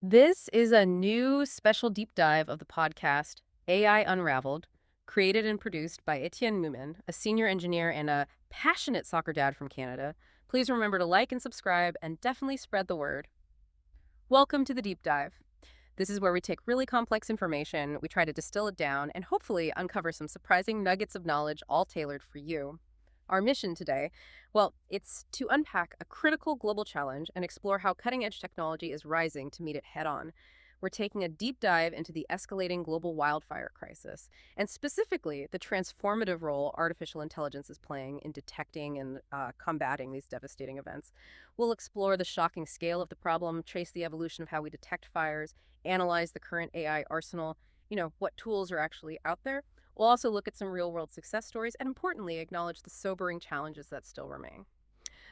This is a new special deep dive of the podcast AI Unraveled, created and produced by Etienne Moomin, a senior engineer and a passionate soccer dad from Canada. Please remember to like and subscribe and definitely spread the word. Welcome to the deep dive. This is where we take really complex information, we try to distill it down, and hopefully uncover some surprising nuggets of knowledge all tailored for you. Our mission today, well, it's to unpack a critical global challenge and explore how cutting-edge technology is rising to meet it head-on. We're taking a deep dive into the escalating global wildfire crisis, and specifically the transformative role artificial intelligence is playing in detecting and combating these devastating events. We'll explore the shocking scale of the problem, trace the evolution of how we detect fires, analyze the current AI arsenal, what tools are actually out there. We'll also look at some real-world success stories and, importantly, acknowledge the sobering challenges that still remain.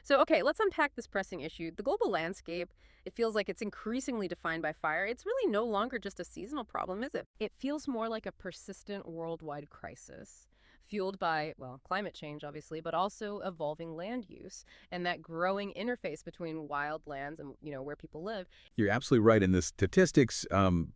So, okay, let's unpack this pressing issue. The global landscape, it feels like it's increasingly defined by fire. It's really no longer just a seasonal problem, is it? It feels more like a persistent worldwide crisis, fueled by, well, climate change, obviously, but also evolving land use and that growing interface between wild lands and, where people live. You're absolutely right. In the statistics,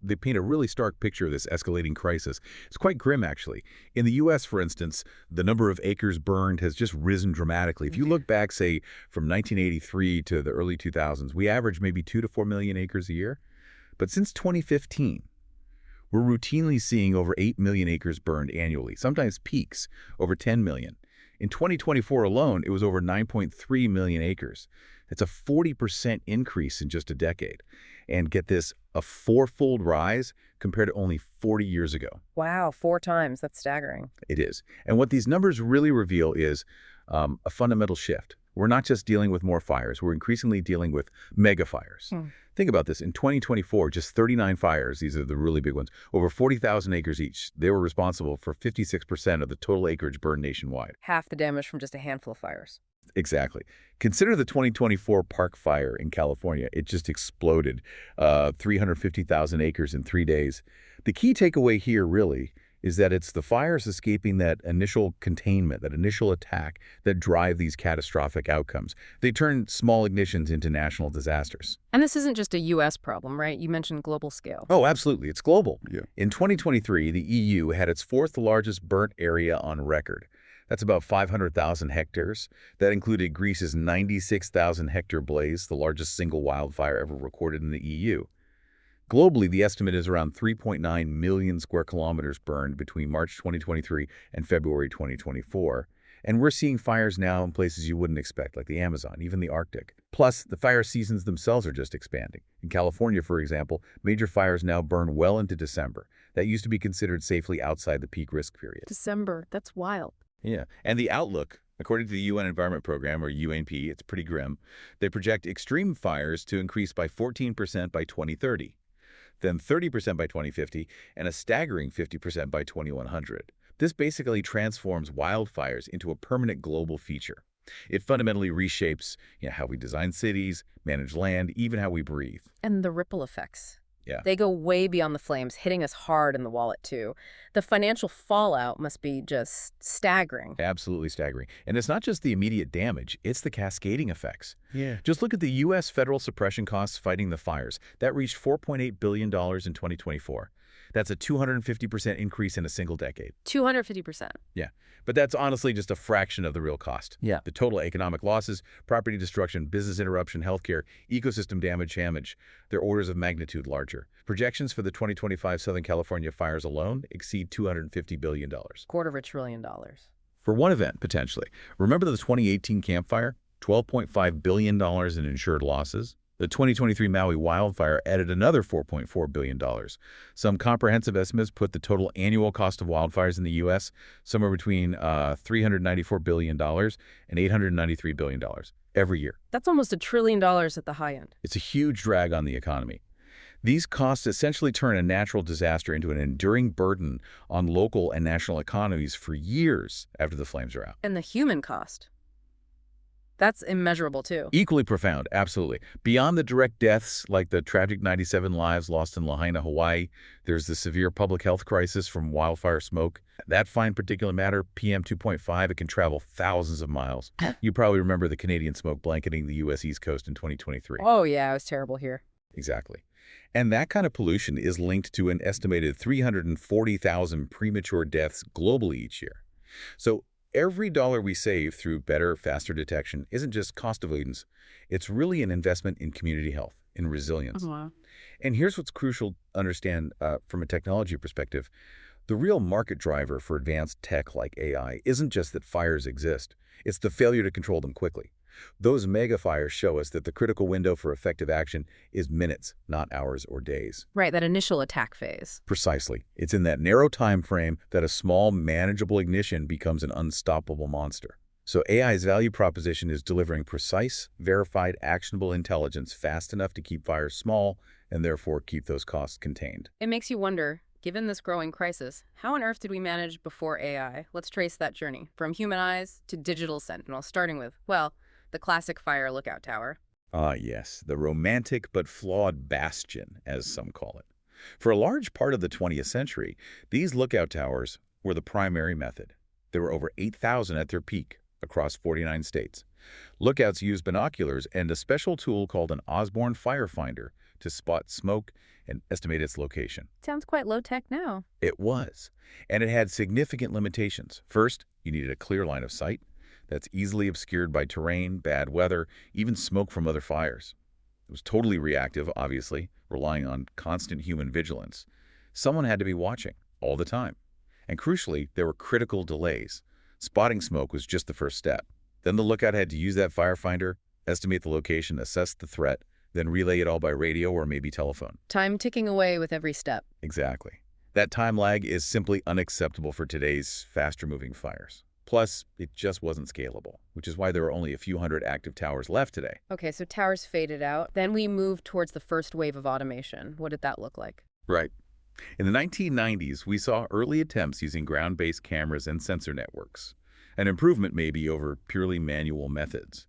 they paint a really stark picture of this escalating crisis. It's quite grim, actually. In the U.S., for instance, the number of acres burned has just risen dramatically. If you look back, say, from 1983 to the early 2000s, we averaged maybe 2 to 4 million acres a year. But since 2015, we're routinely seeing over 8 million acres burned annually, sometimes peaks over 10 million. In 2024 alone, it was over 9.3 million acres. That's a 40% increase in just a decade. And get this, a fourfold rise compared to only 40 years ago. Wow, 4 times. That's staggering. It is. And what these numbers really reveal is a fundamental shift. We're not just dealing with more fires. We're increasingly dealing with mega fires. Think about this. In 2024, just 39 fires, these are the really big ones, over 40,000 acres each. They were responsible for 56% of the total acreage burned nationwide. Half the damage from just a handful of fires. Exactly. Consider the 2024 Park Fire in California. It just exploded, 350,000 acres in 3 days. The key takeaway here, really, is that it's the fires escaping that initial containment, that initial attack, that drive these catastrophic outcomes. They turn small ignitions into national disasters. And this isn't just a U.S. problem, right? You mentioned global scale. Oh, absolutely. It's global. Yeah. In 2023, the EU had its fourth largest burnt area on record. That's about 500,000 hectares. That included Greece's 96,000-hectare blaze, the largest single wildfire ever recorded in the EU. Globally, the estimate is around 3.9 million square kilometers burned between March 2023 and February 2024. And we're seeing fires now in places you wouldn't expect, like the Amazon, even the Arctic. Plus, the fire seasons themselves are just expanding. In California, for example, major fires now burn well into December. That used to be considered safely outside the peak risk period. December, that's wild. Yeah, and the outlook, according to the UN Environment Program, or UNP, it's pretty grim. They project extreme fires to increase by 14% by 2030. Then 30% by 2050, and a staggering 50% by 2100. This basically transforms wildfires into a permanent global feature. It fundamentally reshapes how we design cities, manage land, even how we breathe. And the ripple effects. Yeah. They go way beyond the flames, hitting us hard in the wallet, too. The financial fallout must be just staggering. Absolutely staggering. And it's not just the immediate damage, it's the cascading effects. Yeah. Just look at the U.S. federal suppression costs fighting the fires. That reached $4.8 billion in 2024. That's a 250% increase in a single decade. 250%. Yeah. But that's honestly just a fraction of the real cost. Yeah. The total economic losses, property destruction, business interruption, healthcare, ecosystem damage, they're orders of magnitude larger. Projections for the 2025 Southern California fires alone exceed $250 billion. $250 billion. For one event, potentially. Remember the 2018 Camp Fire? $12.5 billion in insured losses? The 2023 Maui wildfire added another $4.4 billion. Some comprehensive estimates put the total annual cost of wildfires in the U.S. somewhere between $394 billion and $893 billion every year. That's almost $1 trillion at the high end. It's a huge drag on the economy. These costs essentially turn a natural disaster into an enduring burden on local and national economies for years after the flames are out. And the human cost. That's immeasurable, too. Equally profound, absolutely. Beyond the direct deaths, like the tragic 97 lives lost in Lahaina, Hawaii, there's the severe public health crisis from wildfire smoke. That fine particulate matter, PM 2.5, it can travel thousands of miles. You probably remember the Canadian smoke blanketing the U.S. East Coast in 2023. Oh, yeah, it was terrible here. Exactly. And that kind of pollution is linked to an estimated 340,000 premature deaths globally each year. So every dollar we save through better, faster detection isn't just cost avoidance. It's really an investment in community health, in Oh, resilience. wow. And here's what's crucial to understand from a technology perspective. The real market driver for advanced tech like AI isn't just that fires exist. It's the failure to control them quickly. Those mega fires show us that the critical window for effective action is minutes, not hours or days. Right, that initial attack phase. Precisely. It's in that narrow time frame that a small, manageable ignition becomes an unstoppable monster. So AI's value proposition is delivering precise, verified, actionable intelligence fast enough to keep fires small and therefore keep those costs contained. It makes you wonder, given this growing crisis, how on earth did we manage before AI? Let's trace that journey, from human eyes to digital sentinel, starting with, well, the classic fire lookout tower. Ah, yes, the romantic but flawed bastion, as some call it. For a large part of the 20th century, these lookout towers were the primary method. There were over 8,000 at their peak across 49 states. Lookouts used binoculars and a special tool called an Osborne firefinder to spot smoke and estimate its location. Sounds quite low-tech now. It was, and it had significant limitations. First, you needed a clear line of sight that's easily obscured by terrain, bad weather, even smoke from other fires. It was totally reactive, obviously, relying on constant human vigilance. Someone had to be watching all the time. And crucially, there were critical delays. Spotting smoke was just the first step. Then the lookout had to use that firefinder, estimate the location, assess the threat, then relay it all by radio or maybe telephone. Time ticking away with every step. Exactly. That time lag is simply unacceptable for today's faster-moving fires. Plus, it just wasn't scalable, which is why there are only a few hundred active towers left today. Okay, so towers faded out. Then we moved towards the first wave of automation. What did that look like? Right. In the 1990s, we saw early attempts using ground-based cameras and sensor networks, an improvement maybe over purely manual methods.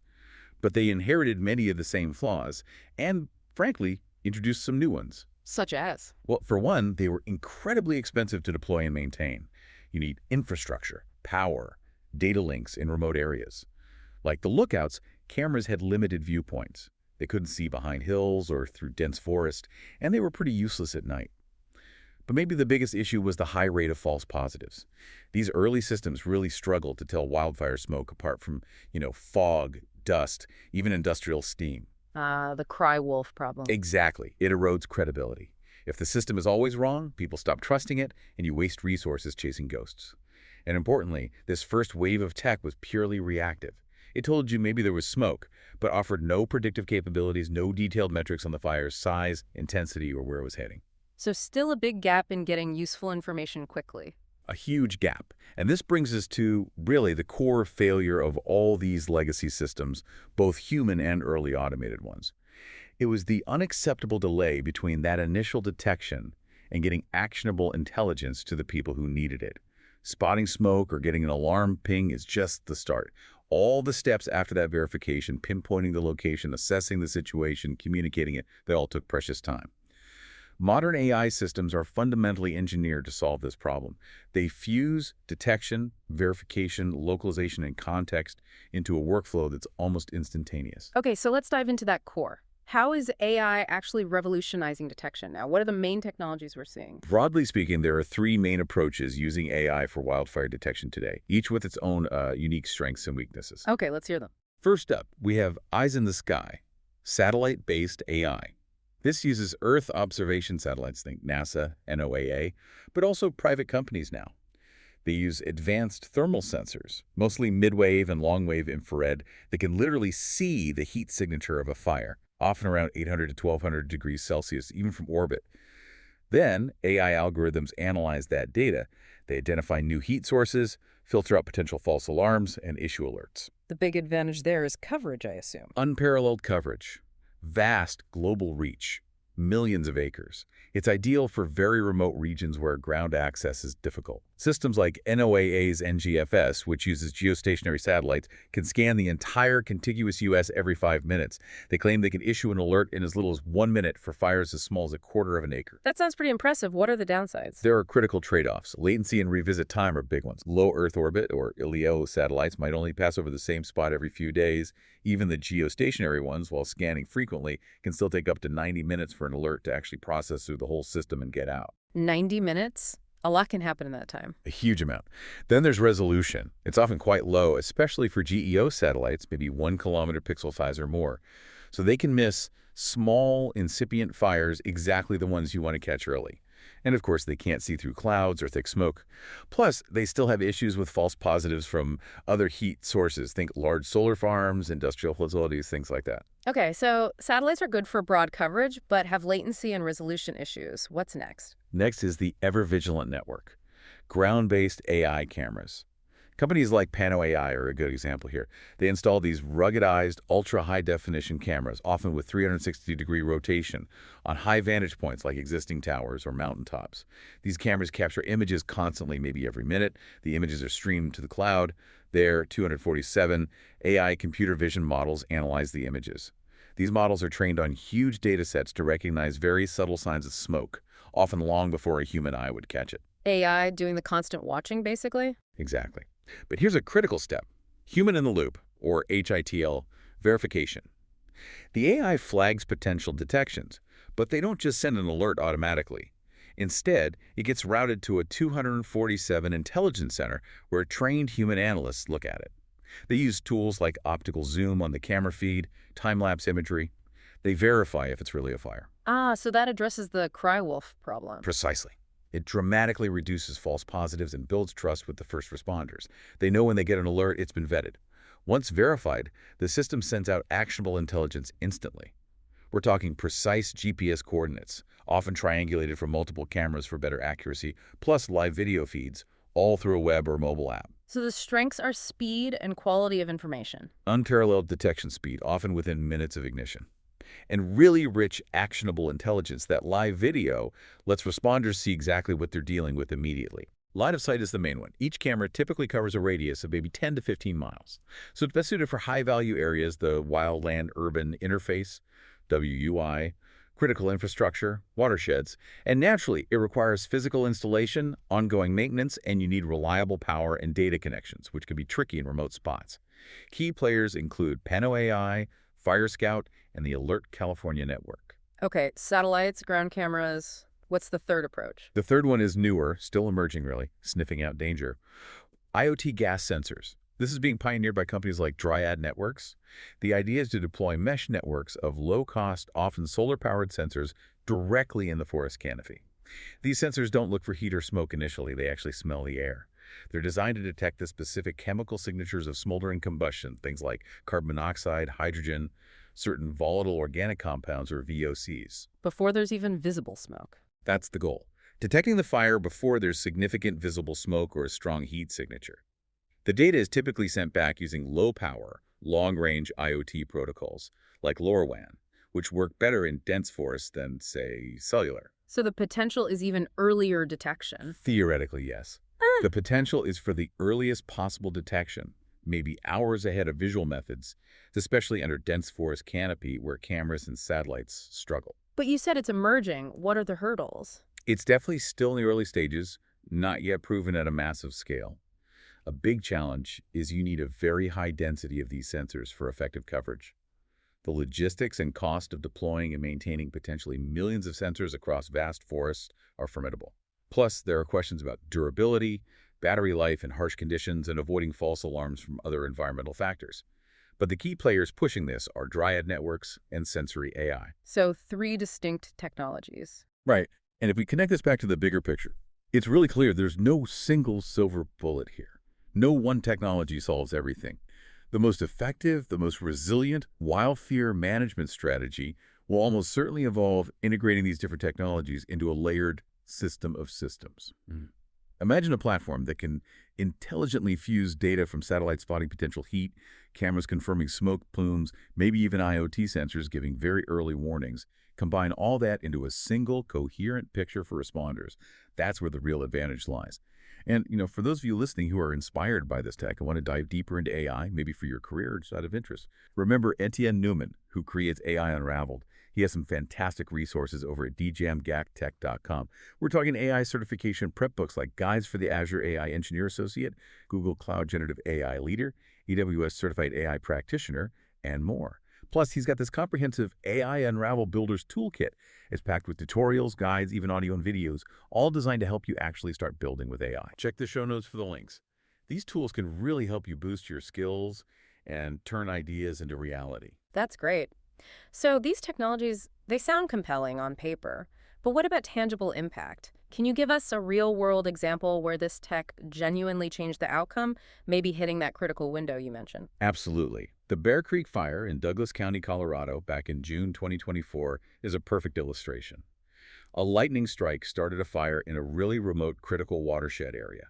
But they inherited many of the same flaws and, frankly, introduced some new ones. Such as? Well, for one, they were incredibly expensive to deploy and maintain. You need infrastructure, power, data links in remote areas. Like the lookouts, cameras had limited viewpoints. They couldn't see behind hills or through dense forest, and they were pretty useless at night. But maybe the biggest issue was the high rate of false positives. These early systems really struggled to tell wildfire smoke apart from, fog, dust, even industrial steam. The cry wolf problem. Exactly. It erodes credibility. If the system is always wrong, people stop trusting it, and you waste resources chasing ghosts. And importantly, this first wave of tech was purely reactive. It told you maybe there was smoke, but offered no predictive capabilities, no detailed metrics on the fire's size, intensity, or where it was heading. So still a big gap in getting useful information quickly. A huge gap. And this brings us to, really, the core failure of all these legacy systems, both human and early automated ones. It was the unacceptable delay between that initial detection and getting actionable intelligence to the people who needed it. Spotting smoke or getting an alarm ping is just the start. All the steps after that verification, pinpointing the location, assessing the situation, communicating it, they all took precious time. Modern AI systems are fundamentally engineered to solve this problem. They fuse detection, verification, localization, and context into a workflow that's almost instantaneous. Okay, so let's dive into that core. How is AI actually revolutionizing detection now? What are the main technologies we're seeing? Broadly speaking, there are three main approaches using AI for wildfire detection today, each with its own unique strengths and weaknesses. Okay, let's hear them. First up, we have Eyes in the Sky, satellite-based AI. This uses Earth observation satellites, think NASA, NOAA, but also private companies now. They use advanced thermal sensors, mostly mid-wave and long-wave infrared, that can literally see the heat signature of a fire, often around 800 to 1200 degrees Celsius, even from orbit. Then, AI algorithms analyze that data. They identify new heat sources, filter out potential false alarms, and issue alerts. The big advantage there is coverage, I assume. Unparalleled coverage. Vast global reach. Millions of acres. It's ideal for very remote regions where ground access is difficult. Systems like NOAA's NGFS, which uses geostationary satellites, can scan the entire contiguous U.S. every 5 minutes. They claim they can issue an alert in as little as 1 minute for fires as small as a quarter of an acre. That sounds pretty impressive. What are the downsides? There are critical trade-offs. Latency and revisit time are big ones. Low Earth orbit, or LEO satellites, might only pass over the same spot every few days. Even the geostationary ones, while scanning frequently, can still take up to 90 minutes for for an alert to actually process through the whole system and get out. 90 minutes? A lot can happen in that time. A huge amount. Then there's resolution. It's often quite low, especially for GEO satellites, maybe 1 kilometer pixel size or more. So they can miss small, incipient fires, exactly the ones you want to catch early. And of course, they can't see through clouds or thick smoke. Plus, they still have issues with false positives from other heat sources. Think large solar farms, industrial facilities, things like that. Okay, so satellites are good for broad coverage, but have latency and resolution issues. What's next? Next is the ever-vigilant network, ground-based AI cameras. Companies like Pano AI are a good example here. They install these ruggedized, ultra-high-definition cameras, often with 360-degree rotation, on high vantage points like existing towers or mountaintops. These cameras capture images constantly, maybe every minute. The images are streamed to the cloud. There, 247 AI computer vision models analyze the images. These models are trained on huge data sets to recognize very subtle signs of smoke, often long before a human eye would catch it. AI doing the constant watching, basically? Exactly. But here's a critical step: human in the loop, or HITL, verification. The AI flags potential detections, but they don't just send an alert automatically. Instead, it gets routed to a 247 intelligence center where trained human analysts look at it. They use tools like optical zoom on the camera feed, time-lapse imagery. They verify if it's really a fire. Ah, so that addresses the cry wolf problem. Precisely. It dramatically reduces false positives and builds trust with the first responders. They know when they get an alert, it's been vetted. Once verified, the system sends out actionable intelligence instantly. We're talking precise GPS coordinates, often triangulated from multiple cameras for better accuracy, plus live video feeds, all through a web or mobile app. So the strengths are speed and quality of information. Unparalleled detection speed, often within minutes of ignition. And really rich, actionable intelligence. That live video lets responders see exactly what they're dealing with immediately. Line of sight is the main one. Each camera typically covers a radius of maybe 10 to 15 miles. So it's best suited for high-value areas, the wildland-urban interface, WUI, critical infrastructure, watersheds, and naturally, it requires physical installation, ongoing maintenance, and you need reliable power and data connections, which can be tricky in remote spots. Key players include Pano AI, Fire Scout, and the Alert California network. Okay, satellites, ground cameras. What's the third approach? The third one is newer, still emerging really, sniffing out danger. IoT gas sensors. This is being pioneered by companies like Dryad Networks. The idea is to deploy mesh networks of low-cost, often solar-powered sensors directly in the forest canopy. These sensors don't look for heat or smoke initially, they actually smell the air. They're designed to detect the specific chemical signatures of smoldering combustion, things like carbon monoxide, hydrogen, certain volatile organic compounds, or VOCs. Before there's even visible smoke. That's the goal: detecting the fire before there's significant visible smoke or a strong heat signature. The data is typically sent back using low-power, long-range IoT protocols, like LoRaWAN, which work better in dense forests than, say, cellular. So the potential is even earlier detection. Theoretically, yes. The potential is for the earliest possible detection, maybe hours ahead of visual methods, especially under dense forest canopy where cameras and satellites struggle. But you said it's emerging. What are the hurdles? It's definitely still in the early stages, not yet proven at a massive scale. A big challenge is you need a very high density of these sensors for effective coverage. The logistics and cost of deploying and maintaining potentially millions of sensors across vast forests are formidable. Plus, there are questions about durability, battery life in harsh conditions, and avoiding false alarms from other environmental factors. But the key players pushing this are Dryad Networks and Sensory AI. So 3 distinct technologies. Right. And if we connect this back to the bigger picture, it's really clear there's no single silver bullet here. No one technology solves everything. The most effective, the most resilient wildfire management strategy will almost certainly involve integrating these different technologies into a layered system of systems. Imagine a platform that can intelligently fuse data from satellites spotting potential heat, cameras confirming smoke plumes, maybe even IoT sensors giving very early warnings. Combine all that into a single, coherent picture for responders. That's where the real advantage lies. And, for those of you listening who are inspired by this tech and want to dive deeper into AI, maybe for your career or just out of interest, remember Etienne Newman, who creates AI Unraveled. He has some fantastic resources over at djamgactech.com. We're talking AI certification prep books like Guides for the Azure AI Engineer Associate, Google Cloud Generative AI Leader, AWS Certified AI Practitioner, and more. Plus, he's got this comprehensive AI Unravel Builder's Toolkit. It's packed with tutorials, guides, even audio and videos, all designed to help you actually start building with AI. Check the show notes for the links. These tools can really help you boost your skills and turn ideas into reality. That's great. So these technologies, they sound compelling on paper, but what about tangible impact? Can you give us a real-world example where this tech genuinely changed the outcome, maybe hitting that critical window you mentioned? Absolutely. The Bear Creek Fire in Douglas County, Colorado, back in June 2024 is a perfect illustration. A lightning strike started a fire in a really remote critical watershed area.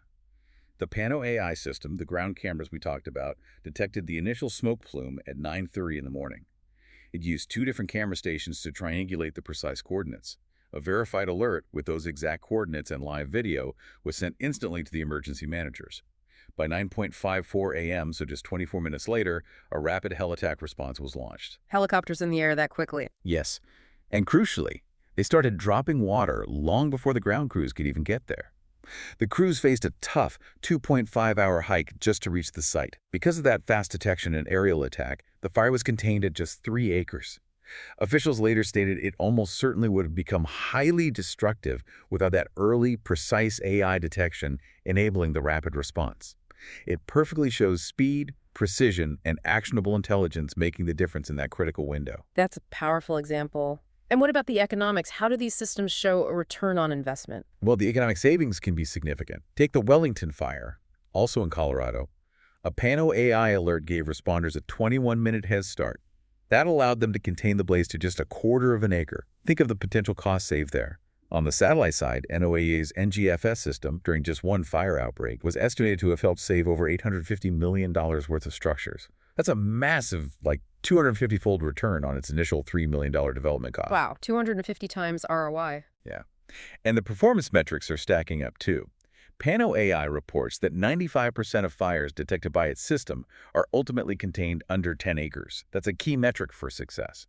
The Pano AI system, the ground cameras we talked about, detected the initial smoke plume at 9:30 in the morning. It used 2 different camera stations to triangulate the precise coordinates. A verified alert with those exact coordinates and live video was sent instantly to the emergency managers. By 9:54 a.m., so just 24 minutes later, a rapid hell attack response was launched. Helicopters in the air that quickly. Yes, and crucially, they started dropping water long before the ground crews could even get there. The crews faced a tough 2.5-hour hike just to reach the site. Because of that fast detection and aerial attack, the fire was contained at just 3 acres. Officials later stated it almost certainly would have become highly destructive without that early, precise AI detection enabling the rapid response. It perfectly shows speed, precision, and actionable intelligence making the difference in that critical window. That's a powerful example. And what about the economics? How do these systems show a return on investment? Well, the economic savings can be significant. Take the Wellington fire, also in Colorado. A Pano AI alert gave responders a 21-minute head start. That allowed them to contain the blaze to just a quarter of an acre. Think of the potential cost saved there. On the satellite side, NOAA's NGFS system, during just one fire outbreak, was estimated to have helped save over $850 million worth of structures. That's a massive, 250-fold return on its initial $3 million development cost. Wow, 250 times ROI. Yeah. And the performance metrics are stacking up too. Pano AI reports that 95% of fires detected by its system are ultimately contained under 10 acres. That's a key metric for success.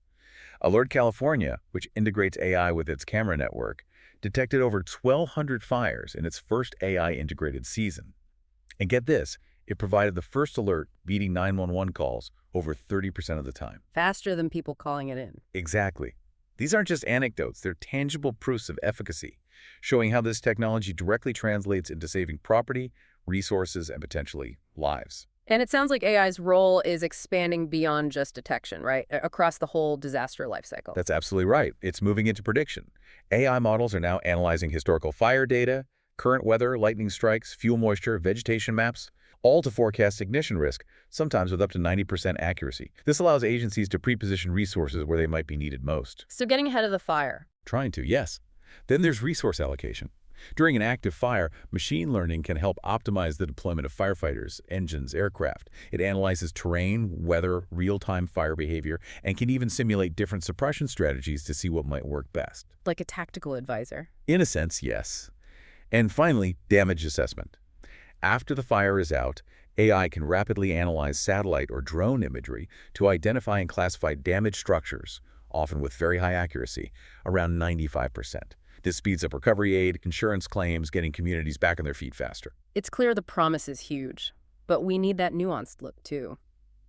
Alert California, which integrates AI with its camera network, detected over 1,200 fires in its first AI-integrated season. And get this, it provided the first alert beating 911 calls over 30% of the time. Faster than people calling it in. Exactly. These aren't just anecdotes, they're tangible proofs of efficacy, showing how this technology directly translates into saving property, resources, and potentially lives. And it sounds like AI's role is expanding beyond just detection, right? Across the whole disaster lifecycle. That's absolutely right. It's moving into prediction. AI models are now analyzing historical fire data, current weather, lightning strikes, fuel moisture, vegetation maps, all to forecast ignition risk, sometimes with up to 90% accuracy. This allows agencies to pre-position resources where they might be needed most. So getting ahead of the fire. Trying to, yes. Then there's resource allocation. During an active fire, machine learning can help optimize the deployment of firefighters, engines, aircraft. It analyzes terrain, weather, real-time fire behavior, and can even simulate different suppression strategies to see what might work best. Like a tactical advisor. In a sense, yes. And finally, damage assessment. After the fire is out, AI can rapidly analyze satellite or drone imagery to identify and classify damaged structures, often with very high accuracy, around 95%. This speeds up recovery aid, insurance claims, getting communities back on their feet faster. It's clear the promise is huge, but we need that nuanced look too.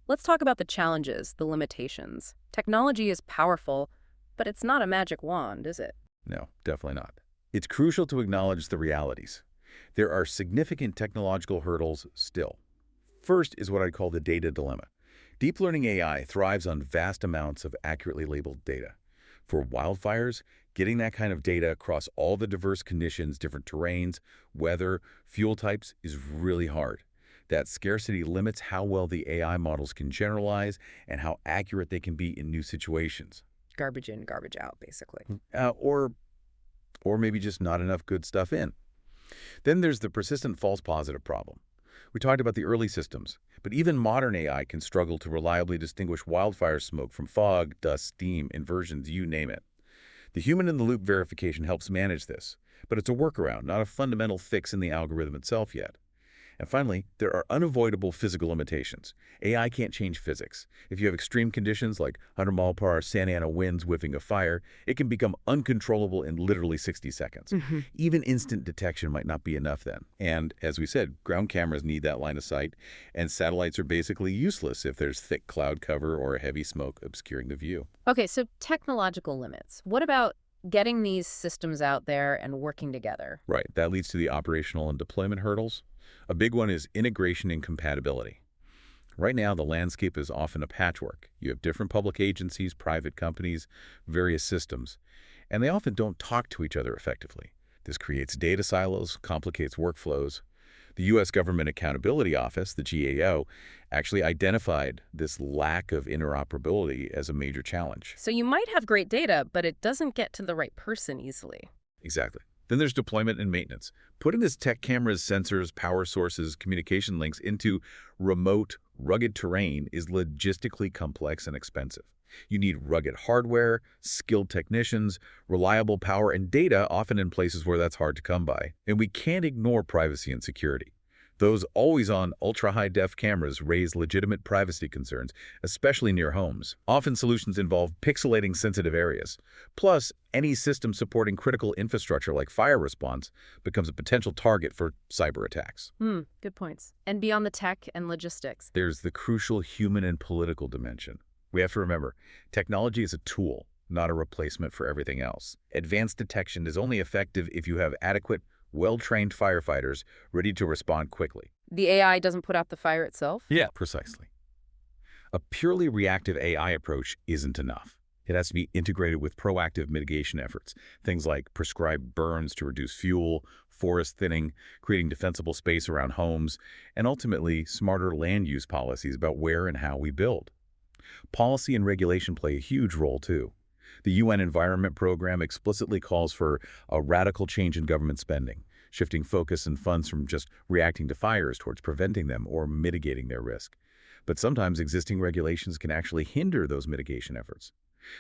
Let's talk about the challenges, the limitations. Technology is powerful, but it's not a magic wand, is it? No, definitely not. It's crucial to acknowledge the realities. There are significant technological hurdles still. First is what I'd call the data dilemma. Deep learning AI thrives on vast amounts of accurately labeled data. For wildfires, getting that kind of data across all the diverse conditions, different terrains, weather, fuel types is really hard. That scarcity limits how well the AI models can generalize and how accurate they can be in new situations. Garbage in, garbage out, basically. Or maybe just not enough good stuff in. Then there's the persistent false positive problem. We talked about the early systems, but even modern AI can struggle to reliably distinguish wildfire smoke from fog, dust, steam, inversions, you name it. The human-in-the-loop verification helps manage this, but it's a workaround, not a fundamental fix in the algorithm itself yet. And finally, there are unavoidable physical limitations. AI can't change physics. If you have extreme conditions like 100-mile-per-hour Santa Ana winds whipping a fire, it can become uncontrollable in literally 60 seconds. Hmm. Even instant detection might not be enough then. And as we said, ground cameras need that line of sight, and satellites are basically useless if there's thick cloud cover or heavy smoke obscuring the view. Okay, so technological limits. What about getting these systems out there and working together? Right, that leads to the operational and deployment hurdles. A big one is integration and compatibility. Right now, the landscape is often a patchwork. You have different public agencies, private companies, various systems, and they often don't talk to each other effectively. This creates data silos, complicates workflows. The U.S. Government Accountability Office, the GAO, actually identified this lack of interoperability as a major challenge. So you might have great data, but it doesn't get to the right person easily. Exactly. Then there's deployment and maintenance. Putting this tech cameras, sensors, power sources, communication links into remote, rugged terrain is logistically complex and expensive. You need rugged hardware, skilled technicians, reliable power, and data, often in places where that's hard to come by. And we can't ignore privacy and security. Those always-on, ultra-high-def cameras raise legitimate privacy concerns, especially near homes. Often solutions involve pixelating sensitive areas. Plus, any system supporting critical infrastructure like fire response becomes a potential target for cyber attacks. Good points. And beyond the tech and logistics. There's the crucial human and political dimension. We have to remember, technology is a tool, not a replacement for everything else. Advanced detection is only effective if you have adequate, well-trained firefighters ready to respond quickly. The AI doesn't put out the fire itself? Yeah, precisely. A purely reactive AI approach isn't enough. It has to be integrated with proactive mitigation efforts, things like prescribed burns to reduce fuel, forest thinning, creating defensible space around homes, and ultimately smarter land use policies about where and how we build. Policy and regulation play a huge role, too. The UN Environment Program explicitly calls for a radical change in government spending, shifting focus and funds from just reacting to fires towards preventing them or mitigating their risk. But sometimes existing regulations can actually hinder those mitigation efforts.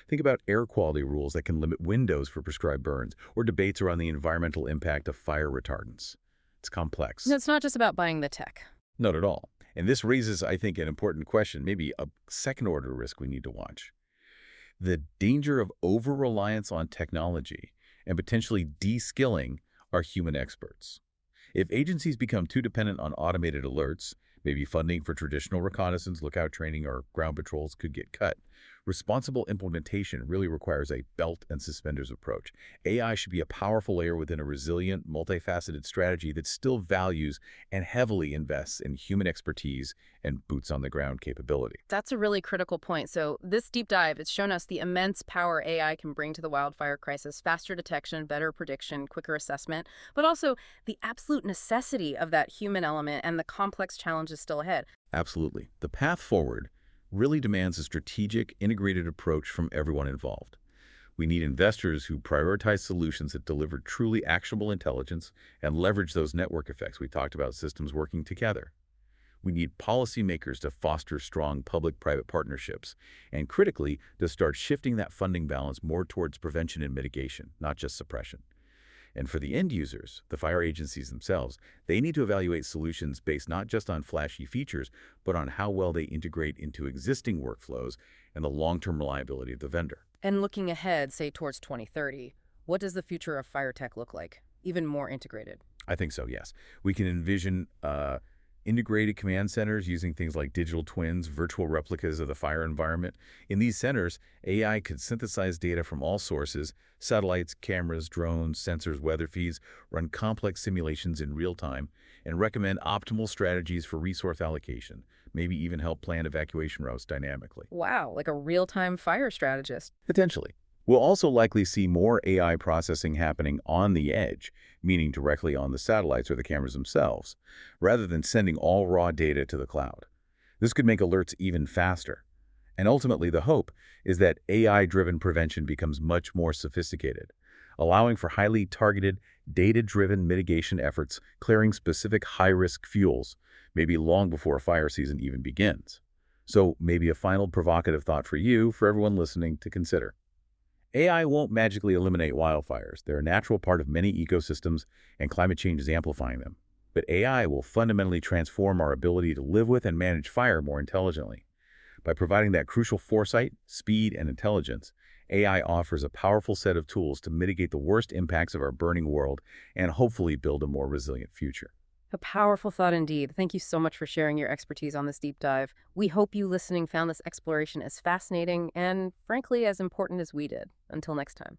Think about air quality rules that can limit windows for prescribed burns, or debates around the environmental impact of fire retardants. It's complex. No, it's not just about buying the tech. Not at all. And this raises, I think, an important question, maybe a second-order risk we need to watch. The danger of over-reliance on technology and potentially de-skilling our human experts. If agencies become too dependent on automated alerts, maybe funding for traditional reconnaissance, lookout training, or ground patrols could get cut. Responsible implementation really requires a belt and suspenders approach. AI should be a powerful layer within a resilient, multifaceted strategy that still values and heavily invests in human expertise and boots-on-the-ground capability. That's a really critical point. So this deep dive, it's shown us the immense power AI can bring to the wildfire crisis: faster detection, better prediction, quicker assessment, but also the absolute necessity of that human element and the complex challenges still ahead. Absolutely. The path forward really demands a strategic, integrated approach from everyone involved. We need investors who prioritize solutions that deliver truly actionable intelligence and leverage those network effects we talked about, systems working together. We need policymakers to foster strong public-private partnerships, and critically, to start shifting that funding balance more towards prevention and mitigation, not just suppression. And for the end users, the fire agencies themselves, they need to evaluate solutions based not just on flashy features, but on how well they integrate into existing workflows and the long-term reliability of the vendor. And looking ahead, say towards 2030, what does the future of fire tech look like? Even more integrated? I think so, yes. We can envision integrated command centers using things like digital twins, virtual replicas of the fire environment. In these centers, AI could synthesize data from all sources: satellites, cameras, drones, sensors, weather feeds, run complex simulations in real time, and recommend optimal strategies for resource allocation, maybe even help plan evacuation routes dynamically. Wow, like a real-time fire strategist. Potentially. We'll also likely see more AI processing happening on the edge, meaning directly on the satellites or the cameras themselves, rather than sending all raw data to the cloud. This could make alerts even faster. And ultimately, the hope is that AI-driven prevention becomes much more sophisticated, allowing for highly targeted, data-driven mitigation efforts, clearing specific high-risk fuels, maybe long before a fire season even begins. So maybe a final provocative thought for you, for everyone listening, to consider. AI won't magically eliminate wildfires. They're a natural part of many ecosystems, and climate change is amplifying them. But AI will fundamentally transform our ability to live with and manage fire more intelligently. By providing that crucial foresight, speed, and intelligence, AI offers a powerful set of tools to mitigate the worst impacts of our burning world and hopefully build a more resilient future. A powerful thought indeed. Thank you so much for sharing your expertise on this deep dive. We hope you listening found this exploration as fascinating and, frankly, as important as we did. Until next time.